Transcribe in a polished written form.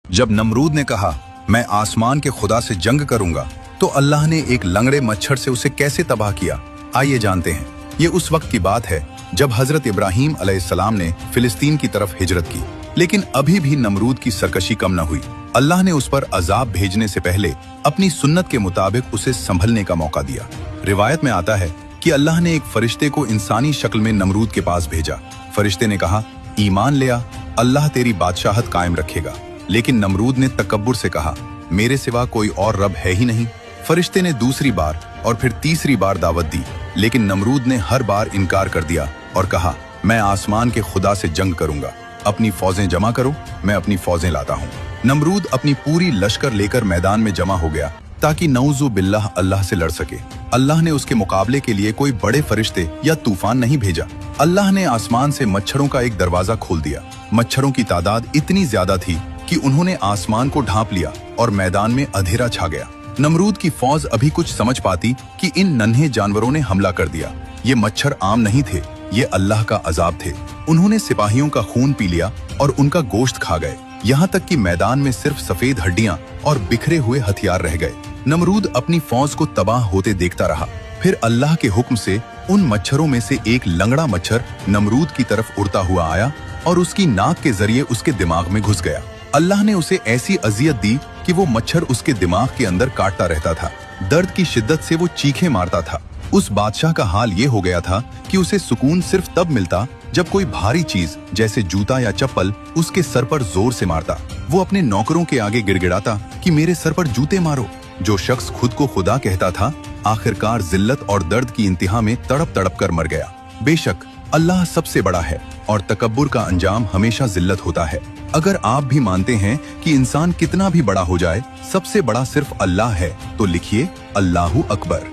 जब नमरूद ने कहा मैं आसमान के खुदा से जंग करूंगा, तो अल्लाह ने एक लंगड़े मच्छर से उसे कैसे तबाह किया, आइए जानते हैं। ये उस वक्त की बात है जब हजरत इब्राहीम अलैहिस्सलाम ने फिलिस्तीन की तरफ हिजरत की, लेकिन अभी भी नमरूद की सरकशी कम न हुई। अल्लाह ने उस पर अजाब भेजने से पहले अपनी सुन्नत के मुताबिक उसे संभलने का मौका दिया। रिवायत में आता है कि अल्लाह ने एक फरिश्ते को इंसानी शक्ल में नमरूद के पास भेजा। फरिश्ते ने कहा, ईमान ले आ, अल्लाह तेरी बादशाहत कायम रखेगा। लेकिन नमरूद ने तकब्बुर से कहा, मेरे सिवा कोई और रब है ही नहीं। फरिश्ते ने दूसरी बार और फिर तीसरी बार दावत दी, लेकिन नमरूद ने हर बार इनकार कर दिया और कहा, मैं आसमान के खुदा से जंग करूंगा, अपनी फौजें जमा करो, मैं अपनी फौजें लाता हूँ। नमरूद अपनी पूरी लश्कर लेकर मैदान में जमा हो गया ताकि नऊज़ु बिल्लाह अल्लाह से लड़ सके। अल्लाह ने उसके मुकाबले के लिए कोई बड़े फरिश्ते या तूफान नहीं भेजा। अल्लाह ने आसमान से मच्छरों का एक दरवाजा खोल दिया। मच्छरों की तादाद इतनी ज्यादा थी कि उन्होंने आसमान को ढांप लिया और मैदान में अंधेरा छा गया। नमरूद की फौज अभी कुछ समझ पाती कि इन नन्हे जानवरों ने हमला कर दिया। ये मच्छर आम नहीं थे, ये अल्लाह का अजाब थे। उन्होंने सिपाहियों का खून पी लिया और उनका गोश्त खा गए, यहाँ तक कि मैदान में सिर्फ सफेद हड्डियां और बिखरे हुए हथियार रह गए। नमरूद अपनी फौज को तबाह होते देखता रहा। फिर अल्लाह के हुक्म से उन मच्छरों में से एक लंगड़ा मच्छर नमरूद की तरफ उड़ता हुआ आया और उसकी नाक के जरिए उसके दिमाग में घुस गया। अल्लाह ने उसे ऐसी अजियत दी कि वो मच्छर उसके दिमाग के अंदर काटता रहता था। दर्द की शिद्दत से वो चीखें मारता था। उस बादशाह का हाल ये हो गया था कि उसे सुकून सिर्फ तब मिलता जब कोई भारी चीज जैसे जूता या चप्पल उसके सर पर जोर से मारता। वो अपने नौकरों के आगे गिड़गिड़ाता कि मेरे सर पर जूते मारो। जो शख्स खुद को खुदा कहता था, आखिरकार जिल्लत और दर्द की इंतहा में तड़प तड़प कर मर गया। बेशक अल्लाह सबसे बड़ा है और तकब्बुर का अंजाम हमेशा जिल्लत होता है। अगर आप भी मानते हैं कि इंसान कितना भी बड़ा हो जाए, सबसे बड़ा सिर्फ अल्लाह है, तो लिखिए अल्लाहू अकबर।